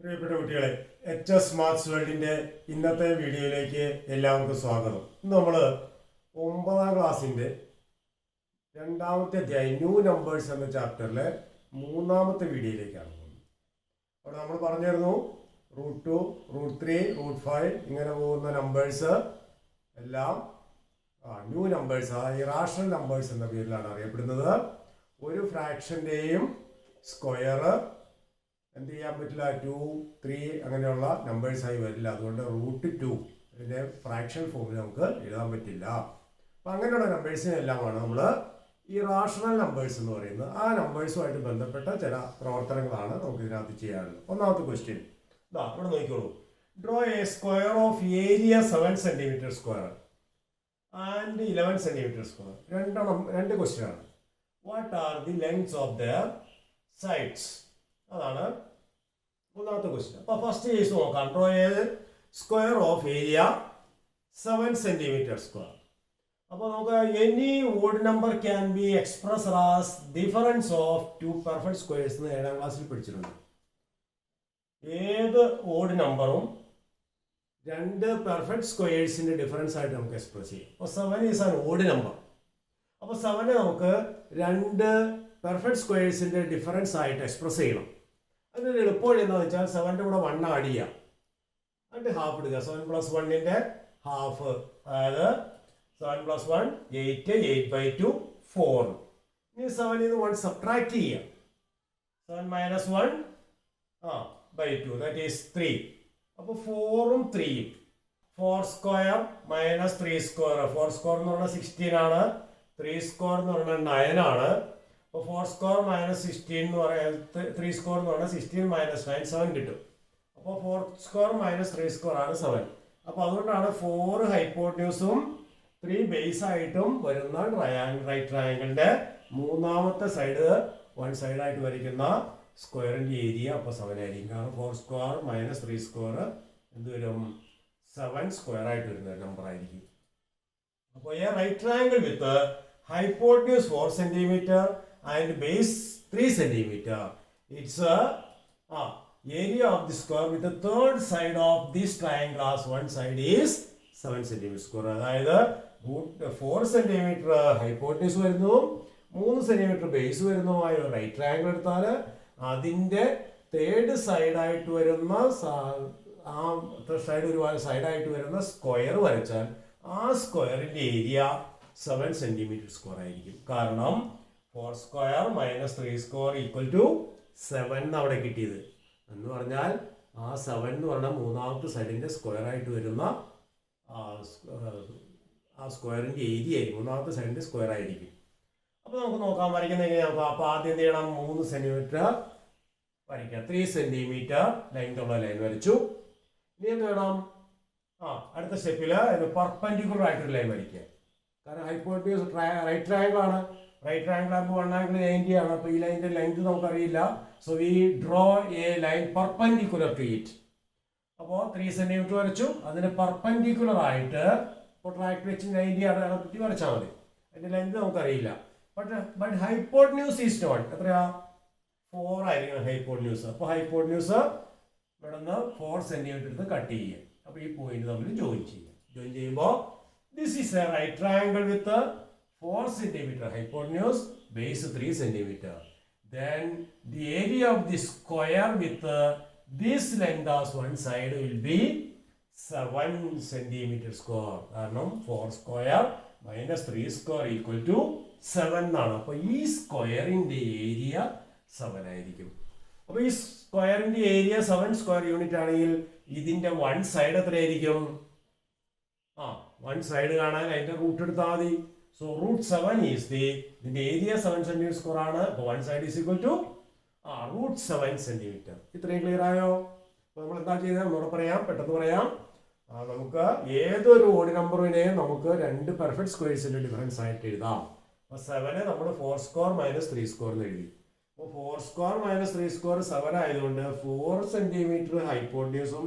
പ്രിയപ്പെട്ട കുട്ടികളെ, HS maths വേൾഡിന്റെ ഇന്നത്തെ വീഡിയോയിലേക്ക് എല്ലാവർക്കും സ്വാഗതം. ഇന്ന് നമ്മൾ 9ാം ക്ലാസ്സിന്റെ രണ്ടാമത്തെ അധ്യായം ന്യൂ നമ്പേഴ്സ് എന്ന ചാപ്റ്ററിലെ 3ാമത്തെ വീഡിയോയിലേക്കാണ് പോകുന്നത്. അവിടെ നമ്മൾ പറഞ്ഞിരുന്നു √2, √3, √5 ഇങ്ങനെ പോകുന്ന നമ്പേഴ്സ് എല്ലാം ന്യൂ നമ്പേഴ്സ്, ഇറാഷണൽ നമ്പേഴ്സ് എന്ന പേരിലാണ് അറിയപ്പെടുന്നത്. ഒരു ഫ്രാക്ഷൻ്റെയും സ്ക്വയർ എന്ത് ചെയ്യാൻ പറ്റില്ല, 2, 3 അങ്ങനെയുള്ള നമ്പേഴ്സായി വരില്ല. അതുകൊണ്ട് √2 ഇതിൻ്റെ ഫ്രാക്ഷൻ ഫോമിൽ നമുക്ക് എഴുതാൻ പറ്റില്ല. അപ്പം അങ്ങനെയുള്ള നമ്പേഴ്സിനെല്ലാമാണ് നമ്മൾ ഈ റാഷണൽ നമ്പേഴ്സ് എന്ന് പറയുന്നത്. ആ നമ്പേഴ്സുമായിട്ട് ബന്ധപ്പെട്ട ചില പ്രവർത്തനങ്ങളാണ് നമുക്ക് ഇതിനകത്ത് ചെയ്യാനുള്ളത്. ഒന്നാമത്തെ ക്വസ്റ്റ്യൻ ഇതാ ഇവിടെ നോക്കിക്കോളൂ. Draw A square of area 7 centimetre square and 11 centimetre square. രണ്ട് ക്വസ്റ്റ്യൻ ആണ്. What are the lengths of the sides? അതാണ് ഒന്നാമത്തെ ക്വസ്റ്റ്യൻ. അപ്പോൾ ഫസ്റ്റ് കേസ് നോക്കാം. Draw A square of area 7 centimetre square. അപ്പോൾ നമുക്ക് any odd number can be express as difference of 2 perfect squares എന്ന് 7ാം ക്ലാസ്സിൽ പഠിച്ചിട്ടുണ്ട്. ഏത് ഓഡ് നമ്പറും 2 പെർഫെക്റ്റ് സ്ക്വയേഴ്സിന്റെ ഡിഫറൻസ് ആയിട്ട് നമുക്ക് എക്സ്പ്രസ് ചെയ്യാം. അപ്പോൾ 7 ഈസ് ആൻ ഓഡ് നമ്പർ. അപ്പോൾ 7 നമുക്ക് 2 പെർഫെക്റ്റ് സ്ക്വയേഴ്സിന്റെ ഡിഫറൻസ് ആയിട്ട് എക്സ്പ്രസ് ചെയ്യണം. അതിന് എളുപ്പവഴി എന്താണെന്ന് വെച്ചാൽ 7ന്റെ കൂടെ 1 ആഡ് ചെയ്യാം, എന്നിട്ട് ഹാഫ് എടുക്കുക. 7 + 1ന്റെ ഹാഫ്, അതായത് 7 + 1 8, 8/2 4. ഇനി 7ൽ നിന്ന് 1 സബ്ട്രാക്ട് ചെയ്യാം. 7 - 1 by 2, that is 3. അപ്പോൾ 4ഉം 3യും 4 സ്ക്വയർ - 3 സ്ക്വയർ. 4 സ്ക്വയർ എന്ന് പറഞ്ഞാൽ 16 ആണ്, 3 സ്ക്വയർ എന്ന് പറഞ്ഞാൽ 9 ആണ്. അപ്പോൾ 4 സ്ക്വയർ - 16 എന്ന് പറയാൻ 3 സ്ക്വയർ എന്ന് പറഞ്ഞാൽ 16 - 9 7 കിട്ടും. അപ്പോൾ 4 സ്ക്വയർ - 3 സ്ക്വയർ ആണ് 7. അപ്പോൾ അതുകൊണ്ടാണ് 4 ഹൈപ്പോട്ന്യൂസും 3 ബേസ് ആയിട്ടും വരുന്ന റൈറ്റ് ട്രയാങ്കിളിന്റെ മൂന്നാമത്തെ സൈഡ് 1 സൈഡായിട്ട് വരയ്ക്കുന്ന സ്ക്വയറിന്റെ ഏരിയ അപ്പോൾ 7 ആയിരിക്കും. കാരണം 4 സ്ക്വയർ - 3 സ്ക്വയർ എന്ത് വരും, 7 സ്ക്വയർ ആയിട്ട് വരുന്ന നമ്പർ ആയിരിക്കും. അപ്പോൾ ഈ right triangle with hypotenuse 4 centimeter and base 3 centimeter. It's area of the square with the third side of this triangle as one side is 7 centimeter square. അതായത് 4 centimeter hypotenuse വരുന്നു, 3 centimeter base വരുന്നതുമായ right triangle എടുത്താൽ അതിൻ്റെ third സൈഡായിട്ട് വരുന്ന സൈഡായിട്ട് വരുന്ന square വരച്ചാൽ ആ സ്ക്വയറിൻ്റെ ഏരിയ 7 സെൻറ്റിമീറ്റർ സ്ക്വയർ ആയിരിക്കും. കാരണം 4 സ്ക്വയർ - 3 സ്ക്വയർ = 7 അവിടെ കിട്ടിയത് എന്ന് പറഞ്ഞാൽ ആ 7 എന്ന് പറഞ്ഞാൽ മൂന്നാമത്തെ സൈഡിൻ്റെ സ്ക്വയർ ആയിട്ട് വരുന്ന ആ സ്ക്വയറിൻ്റെ ഏരിയ ആയിരിക്കും, മൂന്നാമത്തെ സൈഡിൻ്റെ സ്ക്വയർ ആയിരിക്കും. അപ്പോൾ നമുക്ക് നോക്കാൻ വരയ്ക്കുന്നത് എങ്ങനെയാണ്. അപ്പോൾ ആദ്യം എന്ത് ചെയ്യണം, 3 സെൻറ്റിമീറ്റർ വരയ്ക്കുക. 3 സെൻറ്റിമീറ്റർ ലെങ്ത് ഉള്ള ലൈൻ വരച്ചു. ഇനി എന്ത് വേണം, അടുത്ത സ്റ്റെപ്പിൽ പെർപെൻഡിക്കുലർ ആയിട്ടൊരു ലൈൻ വരയ്ക്കുക. കാരണം ഹൈപ്പോട്ന്യൂസ് റൈറ്റ് ട്രയാങ്കിൾ ആണ്. റൈറ്റ് ട്രയാങ്കിൾ ആകുമ്പോൾ 1 ആംഗിൾ 90 ആണ്. അപ്പോൾ ഈ ലൈനിന്റെ ലെങ്ത് നമുക്കറിയില്ല. So we draw a line perpendicular to it. അപ്പോൾ 3 സെൻറ്റിമീറ്റർ വരച്ചു. അതിന് പെർപെൻഡിക്കുലർ ആയിട്ട് ഇപ്പോൾ ട്രാക്ട് വെച്ച് 90 അടർത്തി വരച്ചാൽ മതി. അതിന്റെ ലെങ്ത് നമുക്കറിയില്ല. ബട്ട് ഹൈപ്പോട്ന്യൂസ് ഈസ് നോട്ട് എത്രയാ, 4 ആയിരിക്കണം ഹൈപ്പോട്ന്യൂസ്. അപ്പോൾ ഹൈപ്പോട്ന്യൂസ് ഇവിടെ നിന്ന് 4 സെൻറ്റിമീറ്റർ എടുത്ത് കട്ട് ചെയ്യുക. അപ്പോൾ ഈ പോയിന്റ് തമ്മിൽ ജോയിൻ ചെയ്യുക. ജോയിൻ ചെയ്യുമ്പോൾ this is a right triangle with a 4 centimeter hypotenuse, base 3 centimeter. Then the area of the square with this length as one side will be 7 centimeter square. കാരണം 4 square - 3 square = 7 ആണ്. അപ്പോൾ ഈ സ്ക്വയറിന്റെ area 7 ആയിരിക്കും. അപ്പോൾ ഈ സ്ക്വയറിന്റെ ഏരിയ 7 സ്ക്വയർ യൂണിറ്റ് ആണെങ്കിൽ ഇതിന്റെ 1 സൈഡ് എത്രയായിരിക്കും, 1 സൈഡ് കാണാൻ അതിന്റെ റൂട്ട് എടുത്താൽ മതി. സോ √7 ഈസ് ഇതിന്റെ ഏരിയ 7 സെന്റിമീറ്റർ സ്ക്വയർ ആണ്. അപ്പോൾ 1 സൈഡ് ഈസ് = √7 സെന്റിമീറ്റർ. ഇത്രയും ക്ലിയർ ആയോ? അപ്പോൾ നമ്മൾ എന്താ ചെയ്തത് എന്നോട് പറയാം, പെട്ടെന്ന് പറയാം. നമുക്ക് ഏതൊരു ഓഡ് നമ്പറിനെയും നമുക്ക് 2 പെർഫെക്റ്റ് സ്ക്വയേഴ്സിന്റെ ഡിഫറൻസ് ആയിട്ട് എഴുതാം. അപ്പോൾ 7 നമ്മൾ 4 സ്ക്വയർ - 3 സ്ക്വയർ എന്ന് എഴുതി. അപ്പോൾ 4 സ്ക്വയർ - 3 സ്ക്വയർ 7 ആയതുകൊണ്ട് 4 സെന്റിമീറ്റർ ഹൈപ്പോട്ന്യൂസും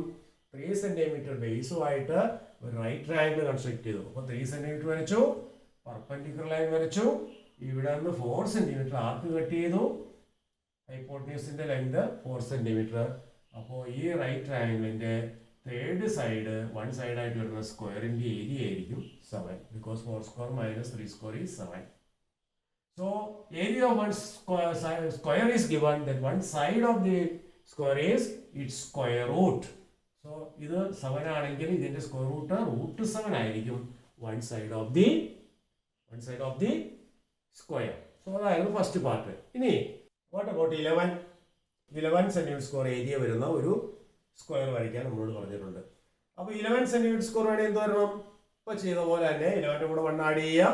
3 സെന്റിമീറ്റർ ബേസുമായിട്ട് ഒരു റൈറ്റ് ട്രയാങ്കിൾ കൺസ്ട്രക്ട് ചെയ്തു. അപ്പോൾ 3 സെൻറ്റിമീറ്റർ വരച്ചു, പെർപെൻഡിക്കുലർ ലൈൻ വരച്ചു, ഇവിടെ നിന്ന് 4 സെൻറ്റിമീറ്റർ ആർക്ക് കട്ട് ചെയ്തു, ഹൈപ്പോട്ന്യൂസിന്റെ ലെങ്ത് 4 സെൻറ്റിമീറ്റർ, അപ്പോൾ ഈ റൈറ്റ് ട്രയാങ്കിളിൻ്റെ തേർഡ് സൈഡ് വൺ സൈഡായിട്ട് വരുന്ന സ്ക്വയറിൻ്റെ ഏരിയ ആയിരിക്കും 7 because 4 square minus 3 square is 7. So area of one square is given that one side of the square is its square root. So ഇത് 7 ആണെങ്കിൽ ഇതിൻ്റെ സ്ക്വയർ റൂട്ട് 7 ആയിരിക്കും one side of the square. So അതായിരുന്നു first part. ഇനി what about 11 centimetre square area വരുന്ന ഒരു square വരയ്ക്കാൻ നമ്മളോട് പറഞ്ഞിട്ടുണ്ട്. അപ്പോൾ 11 സെൻറ്റിമീറ്റർ സ്ക്വയർ വേണമെങ്കിൽ എന്ത് വരണം? ഇപ്പോൾ ചെയ്ത പോലെ തന്നെ 11 കൂടെ 1 ആഡ് ചെയ്യുക,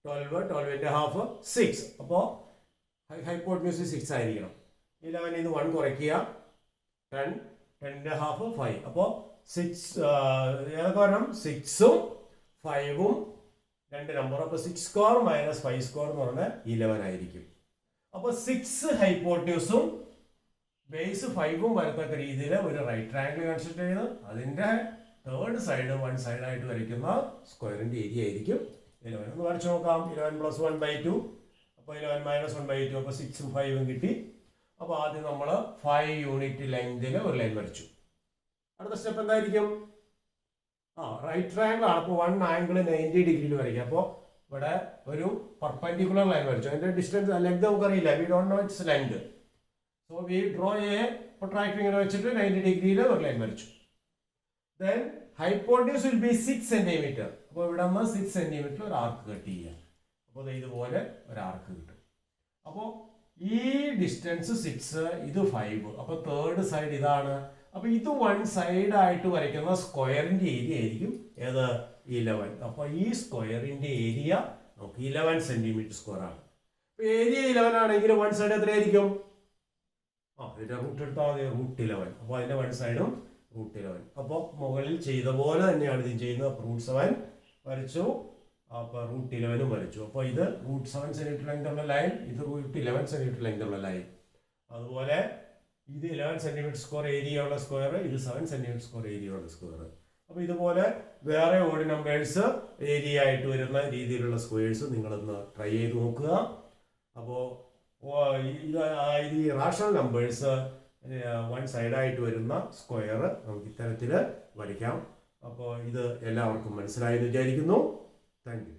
12 ½ 6. അപ്പോൾ ഹൈപ്പോട്ടന്യൂസ് 6 ആയിരിക്കണം. 11 ഇത് 1 കുറയ്ക്കുക, 10 ½ 5. അപ്പോൾ 6 ഏതൊക്കെ വരണം? 6ഉം 5ഉം രണ്ട് നമ്പർ. അപ്പോൾ 6 സ്ക്വയർ മൈനസ് 5 സ്ക്വയർ എന്ന് പറഞ്ഞാൽ 11 ആയിരിക്കും. അപ്പോൾ 6 ഹൈപ്പോട്ടന്യൂസും ബേസ് 5ഉം വരത്തക്ക രീതിയിൽ ഒരു റൈറ്റ് ട്രയാങ്കിൾ കൺസ്ട്രക്ട് ചെയ്ത് അതിൻ്റെ തേർഡ് സൈഡ് വൺ സൈഡായിട്ട് വരയ്ക്കുന്ന സ്ക്വയറിൻ്റെ ഏരിയ ആയിരിക്കും 11. ഒന്ന് വരച്ച് നോക്കാം. 11 + 1/2. അപ്പോൾ 11 - 1/2. അപ്പോൾ 6ഉം 5ഉം കിട്ടി. അപ്പോൾ ആദ്യം നമ്മൾ 5 യൂണിറ്റ് ലെങ്തിൽ ഒരു ലൈൻ വരച്ചു. അടുത്ത സ്റ്റെപ്പ് എന്തായിരിക്കും? റൈറ്റ് ട്രയാങ്കിൾ ആണ്. അപ്പോൾ 1 ആംഗിൾ 90 ഡിഗ്രിയിൽ വരയ്ക്കുക. അപ്പോൾ ഇവിടെ ഒരു പെർപെൻഡിക്കുലർ ലൈൻ വരച്ചു. അതിൻ്റെ ഡിസ്റ്റൻസ് ലെങ്ത് നമുക്കറിയില്ല. We don't know its length. So we draw protractor ഇങ്ങനെ വെച്ചിട്ട് 90 ഡിഗ്രിയിൽ ഒരു ലൈൻ വരച്ചു. Then hypotenuse will be 6 centimetre. അപ്പോൾ ഇവിടെ നിന്ന് 6 സെൻറ്റിമീറ്റർ ഒരു ആർക്ക് കട്ട് ചെയ്യുക. അപ്പോൾ ഇതുപോലെ ഒരു ആർക്ക് കിട്ടും. അപ്പോൾ ഈ ഡിസ്റ്റൻസ് 6, ഇത് 5. അപ്പോൾ തേർഡ് സൈഡ് ഇതാണ്. അപ്പോൾ ഇത് വൺ സൈഡായിട്ട് വരയ്ക്കുന്ന സ്ക്വയറിൻ്റെ ഏരിയ ആയിരിക്കും ഏത്? 11. അപ്പോൾ ഈ സ്ക്വയറിൻ്റെ ഏരിയ നമുക്ക് 11 സെൻറ്റിമീറ്റർ സ്ക്വയർ ആണ്. അപ്പോൾ ഏരിയ 11 ആണെങ്കിൽ വൺ സൈഡ് എത്രയായിരിക്കും? ഇതിൻ്റെ റൂട്ട് എടുത്താൽ മതി, √11. അപ്പോൾ അതിൻ്റെ വൺ സൈഡും √11. അപ്പോൾ മുകളിൽ ചെയ്ത പോലെ തന്നെയാണ് ഇത് ചെയ്യുന്നത്. അപ്പോൾ √7 വരച്ചു, അപ്പോൾ √11 വരച്ചു. അപ്പോൾ ഇത് √7 സെൻറ്റിമീറ്റർ ലെങ്ത് ഉള്ള ലൈൻ, ഇത് √11 സെൻറ്റിമീറ്റർ ലെങ്ത് ഉള്ള ലൈൻ. അതുപോലെ ഇത് 11 സെൻറ്റിമീറ്റർ സ്ക്വയർ ഏരിയ ഉള്ള സ്ക്വയർ, ഇത് 7 സെൻറ്റിമീറ്റർ സ്ക്വയർ ഏരിയ ഉള്ള സ്ക്വയർ. അപ്പോൾ ഇതുപോലെ വേറെ ഓഡ് നമ്പേഴ്സ് ഏരിയ ആയിട്ട് വരുന്ന രീതിയിലുള്ള സ്ക്വയേഴ്സ് നിങ്ങളൊന്ന് ട്രൈ ചെയ്ത് നോക്കുക. അപ്പോൾ ഈ റാഷണൽ നമ്പേഴ്സ് വൺ സൈഡായിട്ട് വരുന്ന സ്ക്വയർ നമുക്ക് ഇത്തരത്തിൽ വരയ്ക്കാം. അപ്പോൾ ഇത് എല്ലാവർക്കും മനസ്സിലായെന്ന് വിചാരിക്കുന്നു. Thank you.